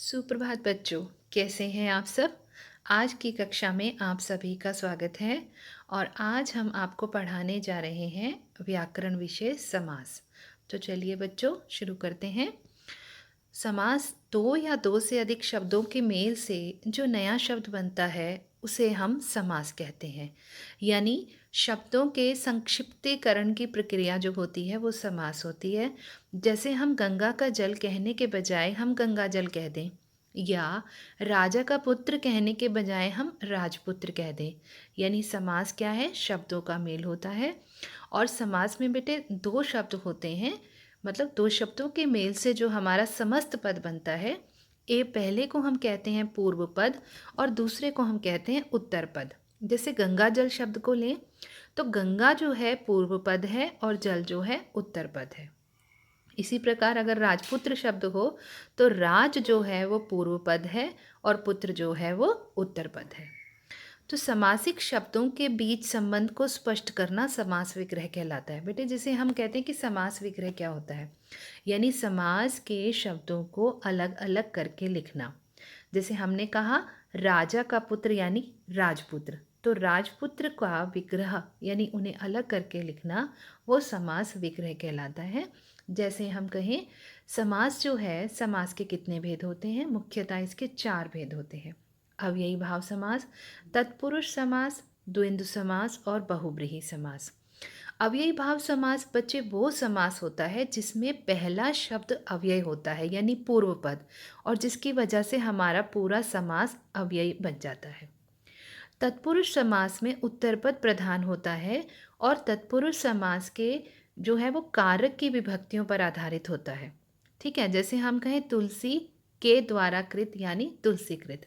सुप्रभात बच्चों, कैसे हैं आप सब। आज की कक्षा में आप सभी का स्वागत है और आज हम आपको पढ़ाने जा रहे हैं व्याकरण विषय समास। तो चलिए बच्चों शुरू करते हैं। समास दो या दो से अधिक शब्दों के मेल से जो नया शब्द बनता है उसे हम समास कहते हैं। यानी शब्दों के संक्षिप्तीकरण की प्रक्रिया जो होती है वो समास होती है। जैसे हम गंगा का जल कहने के बजाय हम गंगा जल कह दें, या राजा का पुत्र कहने के बजाय हम राजपुत्र कह दें। यानी समास क्या है, शब्दों का मेल होता है। और समास में बेटे दो शब्द होते हैं, मतलब दो शब्दों के मेल से जो हमारा समस्त पद बनता है। ए पहले को हम कहते हैं पूर्व पद और दूसरे को हम कहते हैं उत्तर पद। जैसे गंगा जल शब्द को लें तो गंगा जो है पूर्व पद है और जल जो है उत्तर पद है। इसी प्रकार अगर राजपुत्र शब्द हो तो राज जो है वो पूर्व पद है और पुत्र जो है वो उत्तर पद है। तो समासिक शब्दों के बीच संबंध को स्पष्ट करना समास विग्रह कहलाता है। बेटे जिसे हम कहते हैं कि समास विग्रह क्या होता है, यानी समास के शब्दों को अलग अलग करके लिखना। जैसे हमने कहा राजा का पुत्र यानी राजपुत्र, तो राजपुत्र का विग्रह यानी उन्हें अलग करके लिखना वो समास विग्रह कहलाता है। जैसे हम कहें समास जो है, समास के कितने भेद होते हैं, मुख्यतः इसके चार भेद होते हैं। अव्ययी भाव समास, तत्पुरुष समास, द्वंद्व समास और बहुब्रीहि समास। अव्ययी भाव समास बच्चे वो समास होता है जिसमें पहला शब्द अव्यय होता है यानी पूर्व पद, और जिसकी वजह से हमारा पूरा समास अव्ययी बन जाता है। तत्पुरुष समास में उत्तर पद प्रधान होता है और तत्पुरुष समास के जो है वो कारक की विभक्तियों पर आधारित होता है। ठीक है, जैसे हम कहें तुलसी के द्वारा कृत यानी तुलसीकृत।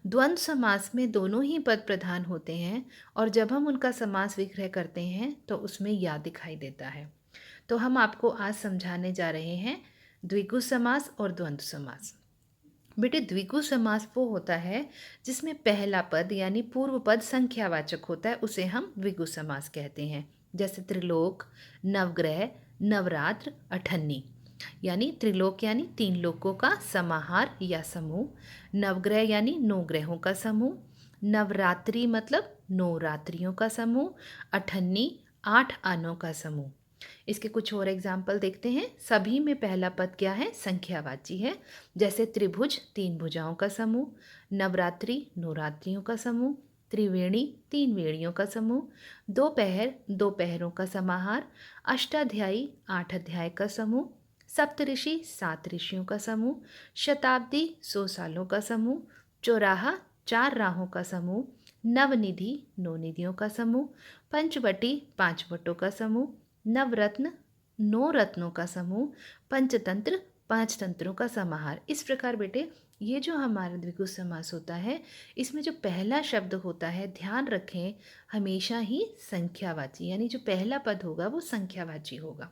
द्वंद्व समास में दोनों ही पद प्रधान होते हैं और जब हम उनका समास विग्रह करते हैं तो उसमें या दिखाई देता है। तो हम आपको आज समझाने जा रहे हैं द्विगु समास और द्वंद्व समास। बेटे द्विगु समास वो होता है जिसमें पहला पद यानी पूर्व पद संख्यावाचक होता है, उसे हम द्विगु समास कहते हैं। जैसे त्रिलोक, नवग्रह, नवरात्र, अठन्नी। यानी त्रिलोक यानी तीन लोकों का समाहार या समूह, नवग्रह यानी नौ ग्रहों का समूह, नवरात्रि मतलब नौ रात्रियों का समूह, अठन्नी आठ आनों का समूह। इसके कुछ और एग्जाम्पल देखते हैं। सभी में पहला पद क्या है, संख्यावाची है। जैसे त्रिभुज तीन भुजाओं का समूह, नवरात्रि नौ रात्रियों का समूह, त्रिवेणी तीन वेणियों का समूह, दोपहर दो पहरों का समाहार, अष्टाध्यायी आठ अध्याय का समूह, सप्तऋषि सात ऋषियों का समूह, शताब्दी 100 सालों का समूह, चौराहा चार राहों का समूह, नवनिधि नौ निधियों का समूह, पंचवटी पांच वटों का समूह, नवरत्न नौ रत्नों का समूह, पंचतंत्र पांच तंत्रों का समाहार। इस प्रकार बेटे ये जो हमारा द्विगु समास होता है, इसमें जो पहला शब्द होता है ध्यान रखें हमेशा ही संख्यावाची, यानी जो पहला पद होगा वो संख्यावाची होगा।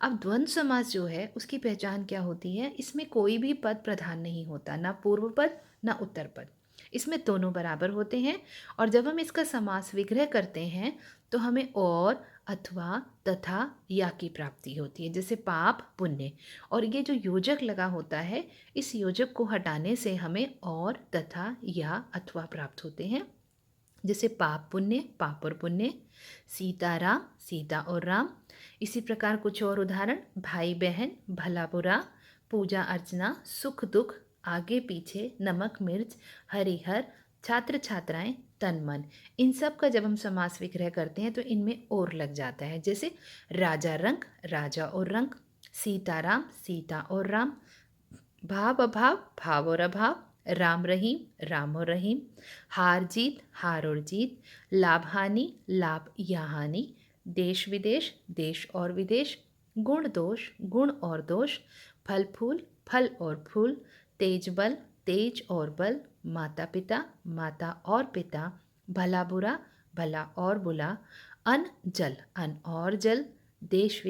अब द्वंद्व समास जो है उसकी पहचान क्या होती है, इसमें कोई भी पद प्रधान नहीं होता, ना पूर्व पद ना उत्तर पद, इसमें दोनों बराबर होते हैं। और जब हम इसका समास विग्रह करते हैं तो हमें और अथवा तथा या की प्राप्ति होती है, जैसे पाप पुण्य। और ये जो योजक लगा होता है, इस योजक को हटाने से हमें और तथा या अथवा प्राप्त होते हैं। जैसे पाप पुण्य पाप और पुण्य, सीता राम सीता और राम। इसी प्रकार कुछ और उदाहरण, भाई बहन भला बुरा, पूजा अर्चना सुख दुख, आगे पीछे, नमक मिर्च, हरिहर, छात्र छात्राएं, तन मन। इन सब का जब हम समास विग्रह करते हैं तो इनमें और लग जाता है। जैसे राजा रंग राजा और रंग, सीताराम सीता और राम, भाव अभाव भाव और अभाव, राम और रहीम, हार और जीत, लाभ हानि लाभ या हानि, देश विदेश देश और विदेश, गुण दोष गुण और दोष, फल फूल फल और फूल, तेज बल तेज और बल, माता और पिता, भला बुरा भला और बुला, अन और जल, देश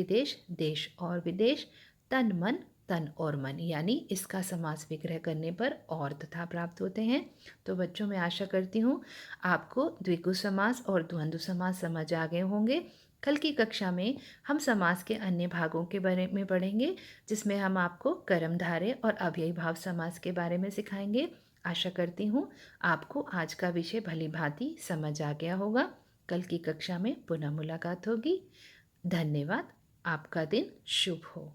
देश और विदेश, तन और मन। यानी इसका समास विग्रह करने पर और तथा प्राप्त होते हैं। तो बच्चों मैं आशा करती हूँ आपको द्विगु समास और द्वंद्व समास समझ आ गए होंगे। कल की कक्षा में हम समास के अन्य भागों के बारे में पढ़ेंगे, जिसमें हम आपको कर्मधारय और अव्ययी भाव समास के बारे में सिखाएंगे। आशा करती हूँ आपको आज का विषय भली भांति समझ आ गया होगा। कल की कक्षा में पुनः मुलाकात होगी। धन्यवाद। आपका दिन शुभ हो।